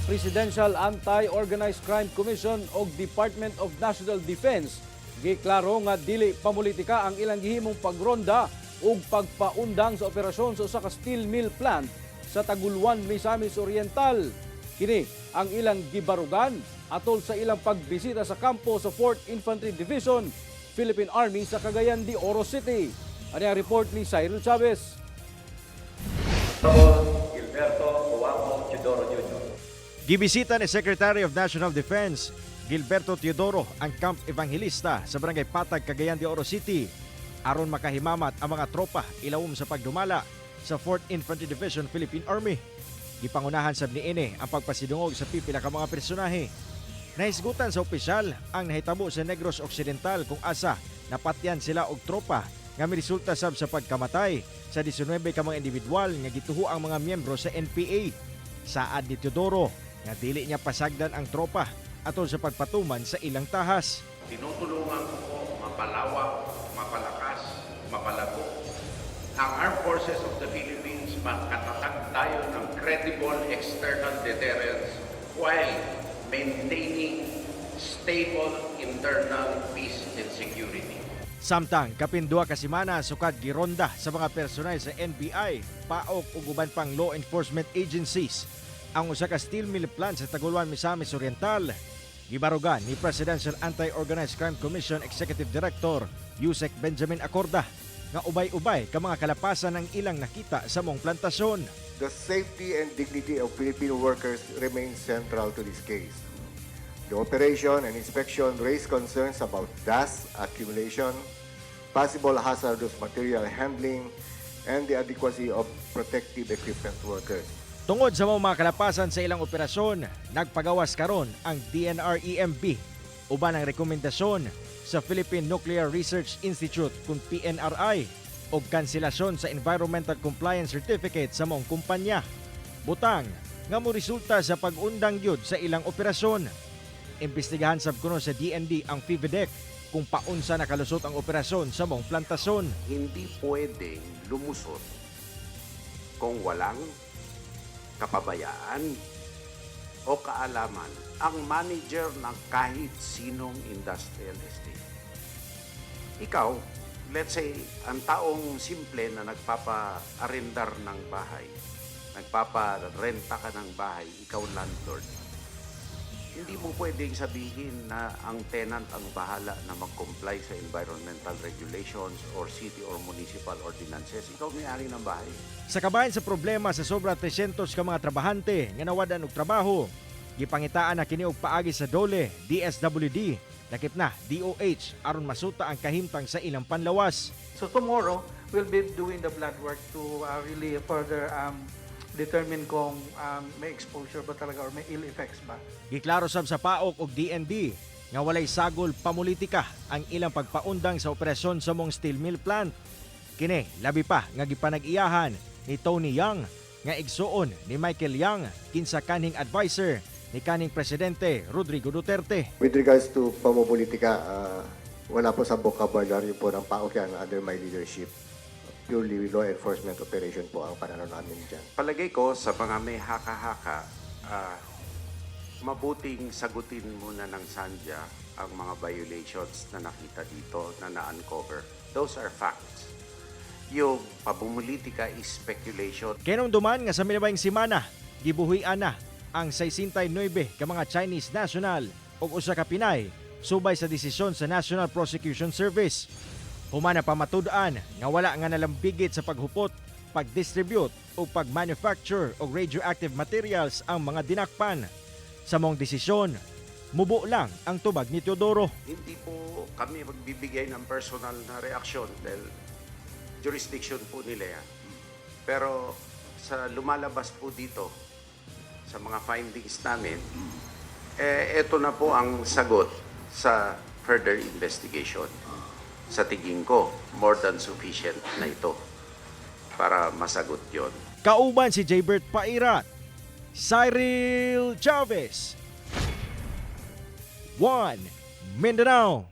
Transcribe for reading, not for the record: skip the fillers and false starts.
Presidential Anti-Organized Crime Commission o Department of National Defense giklaro nga dili pamulitika ang ilang gihimong pagronda ug pagpaundang sa operasyon sa usa ka steel mill plant sa Taguluan, Misamis Oriental. Kini ang ilang gibarugan atol sa ilang pagbisita sa kampo sa 4th Infantry Division, Philippine Army sa Cagayan de Oro City. Ano ang report ni Cyril Chavez? Gilberto Huamo Teodoro Jr. Gibisita ni Secretary of National Defense Gilberto Teodoro ang Camp Evangelista sa Barangay Patag, Cagayan de Oro City aron makahimamat ang mga tropa ilawom sa pagdumala sa 4th Infantry Division, Philippine Army. Gipangunahan sab niini ang pagpasidungog sa pipila ka mga personahe. Nahisgutan sa opisyal ang nahitabo sa Negros Occidental kung asa napatyan sila og tropa nga miresulta sab sa pagkamatay sa 19 ka mga individual nga gituho ang mga miyembro sa NPA. Saad ni Teodoro nga dili niya pasagdan ang tropa atol sa pagpatuman sa ilang tahas. Tinutulungan ko po mapalawak, mapalakas, mapalago ang Armed Forces of the Philippines, makatatag tayo ng credible external deterrence while maintaining stable internal peace and security. Samtang kapindua ka semana sukad gironda sa mga personel sa NBI, PAOK ug uban pang law enforcement agencies ang usa ka steel mill plant sa Taguluan, Misamis Oriental. Gibarugan ni Presidential Anti-Organized Crime Commission Executive Director Yusek Benjamin Acorda nga ubay-ubay ka mga kalapasan ang ilang nakita sa mong plantasyon. The safety and dignity of Filipino workers remains central to this case. The operation and inspection raised concerns about dust accumulation, possible hazardous material handling, and the adequacy of protective equipment workers. Tungod sa mga kalapasan sa ilang operasyon, nagpagawas karon ang DNR-EMB uban ang rekomendasyon sa Philippine Nuclear Research Institute kung PNRI o kanselasyon sa Environmental Compliance Certificate sa mong kumpanya. Butang nga mo resulta sa pag-undang yun sa ilang operasyon. Imbestigahan sab kuno sa DND ang PIVDEC kung paunsa nakalusot ang operasyon sa mong plantasyon. Hindi pwedeng lumusot kung walang kapabayaan o kaalaman ang manager ng kahit sinong industrial estate. Ikaw, let's say, ang taong simple na nagpapa-arendar ng bahay, nagpapa-renta ka ng bahay, ikaw landlord, hindi mo pwedeng sabihin na ang tenant ang bahala na mag-comply sa environmental regulations or city or municipal ordinances. Ikaw may-ari ng bahay. Sa kabahin sa problema sa sobra 300 ka mga trabahante nga nawadan og trabaho, gipangitaan na kini og paagi sa DOLE, DSWD, lakip na DOH aron masuta ang kahimtang sa ilang panlawas. So tomorrow, we'll be doing the blood work to really further determine kung may exposure ba talaga or may ill effects ba. Giklaro sab sa PAOK ug DND nga walay sagol pamulitika ang ilang pagpaundang sa operasyon sa mong steel mill plant. Kini labi pa nga gipanag-iyahan ni Tony Yang nga igsuon ni Michael Yang kinsa kaning advisor ni kaning presidente Rodrigo Duterte. With regards to pamumulitika, wala po sa vocabulary po ng PAOK yan under my leadership. Purely law enforcement operation po ang pananaw namin dyan. Palagay ko sa mga may haka-haka, mabuting sagutin muna ng Sandya ang mga violations na nakita dito na na-uncover. Those are facts. Yung pabumulitika is speculation. Kenong duman nga sa milabayng semana, gibuhian na ang 69 ka mga Chinese national ug usa ka Pinay subay sa desisyon sa National Prosecution Service. Humana pa matud-an nga wala nga nalambigit sa paghupot, pag-distribute o pag-manufacture og radioactive materials ang mga dinakpan. Sa mong desisyon, mubo lang ang tubag ni Teodoro. Hindi po kami magbibigay ng personal na reaksyon dahil jurisdiction po nila yan. Pero sa lumalabas po dito, sa mga findings namin, ito na po ang sagot sa further investigation. Sa tingin ko, more than sufficient na ito para masagot yon. Kauban si Jaybert Pairat, Cyril Chavez, 1 Mindanao.